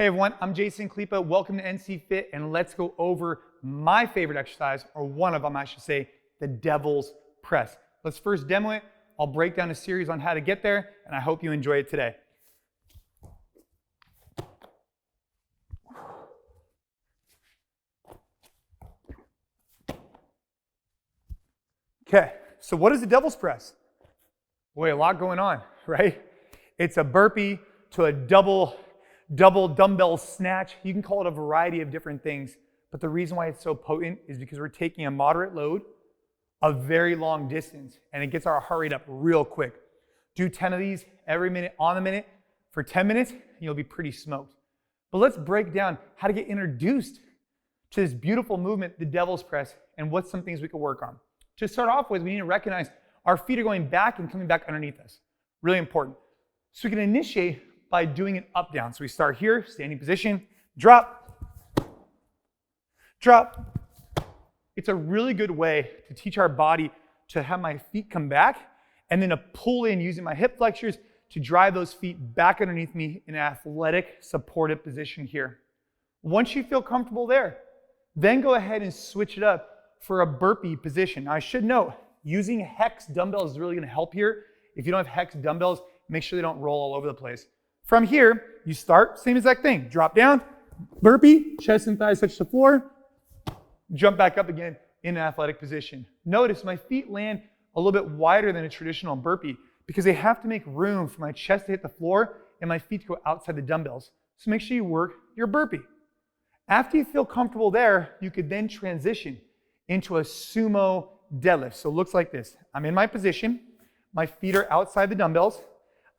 Hey everyone, I'm Jason Khalipa. Welcome to NCFIT, and let's go over my favorite exercise, or one of them I should say, the devil's press. Let's first demo it. I'll break down a series on how to get there, and I hope you enjoy it today. Okay, so what is the devil's press? Boy, a lot going on, right? It's a burpee to a double dumbbell snatch. You can call it a variety of different things, but the reason why it's so potent is because we're taking a moderate load, a very long distance, and it gets our heart rate up real quick. Do 10 of these every minute on the minute for 10 minutes, and you'll be pretty smoked. But let's break down how to get introduced to this beautiful movement, the devil's press, and what's some things we can work on. To start off with, we need to recognize our feet are going back and coming back underneath us. Really important. So we can initiate by doing it up down. So we start here, standing position, drop, drop. It's a really good way to teach our body to have my feet come back and then to pull in using my hip flexors to drive those feet back underneath me in an athletic supportive position here. Once you feel comfortable there, then go ahead and switch it up for a burpee position. Now I should note, using hex dumbbells is really gonna help here. If you don't have hex dumbbells, make sure they don't roll all over the place. From here, you start, same exact thing. Drop down, burpee, chest and thighs touch the floor, jump back up again in an athletic position. Notice my feet land a little bit wider than a traditional burpee because they have to make room for my chest to hit the floor and my feet to go outside the dumbbells. So make sure you work your burpee. After you feel comfortable there, you could then transition into a sumo deadlift. So it looks like this. I'm in my position. My feet are outside the dumbbells.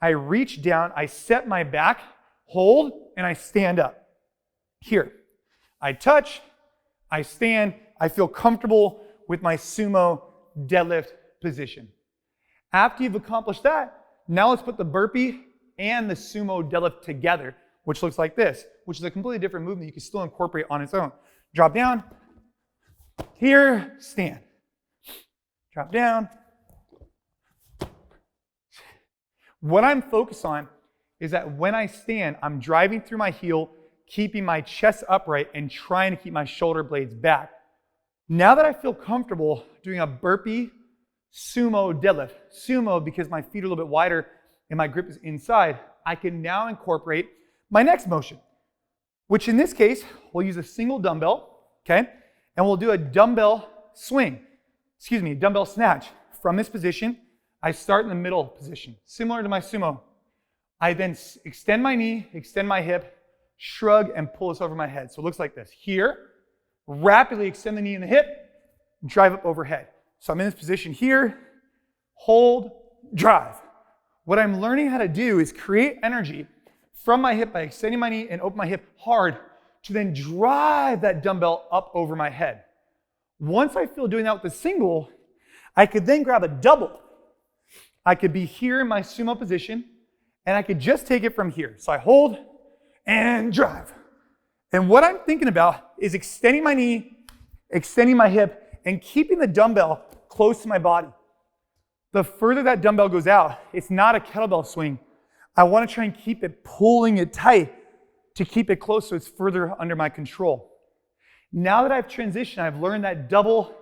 I reach down, I set my back, hold, and I stand up. Here. I touch, I stand, I feel comfortable with my sumo deadlift position. After you've accomplished that, now let's put the burpee and the sumo deadlift together, which looks like this, which is a completely different movement you can still incorporate on its own. Drop down, here, stand. Drop down. What I'm focused on is that when I stand, I'm driving through my heel, keeping my chest upright and trying to keep my shoulder blades back. Now that I feel comfortable doing a burpee sumo deadlift, sumo because my feet are a little bit wider and my grip is inside, I can now incorporate my next motion, which in this case, we'll use a single dumbbell, okay? And we'll do a dumbbell swing, dumbbell snatch. From this position, I start in the middle position, similar to my sumo. I then extend my knee, extend my hip, shrug, and pull this over my head. So it looks like this. Here, rapidly extend the knee and the hip, drive up overhead. So I'm in this position here, hold, drive. What I'm learning how to do is create energy from my hip by extending my knee and open my hip hard to then drive that dumbbell up over my head. Once I feel doing that with a single, I could then grab a double. I could be here in my sumo position, and I could just take it from here. So I hold and drive. And what I'm thinking about is extending my knee, extending my hip, and keeping the dumbbell close to my body. The further that dumbbell goes out, it's not a kettlebell swing. I want to try and keep it, pulling it tight to keep it close so it's further under my control. Now that I've transitioned, I've learned that double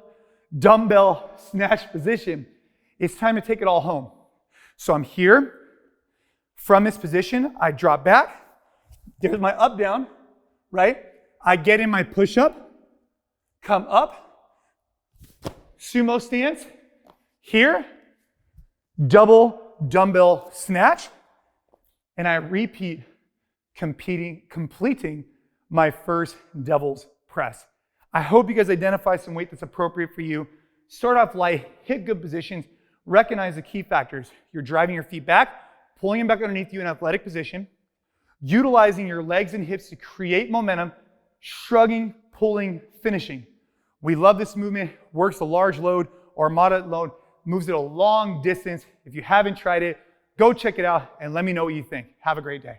dumbbell snatch position. It's time to take it all home. So I'm here. From this position, I drop back. There's my up down, right? I get in my push up, come up, sumo stance. Here, double dumbbell snatch. And I repeat completing my first devil's press. I hope you guys identify some weight that's appropriate for you. Start off light, hit good positions, recognize the key factors. You're driving your feet back, pulling them back underneath you in athletic position, utilizing your legs and hips to create momentum, shrugging, pulling, finishing. We love this movement, works a large load or a moderate load, moves it a long distance. If you haven't tried it, go check it out and let me know what you think. Have a great day.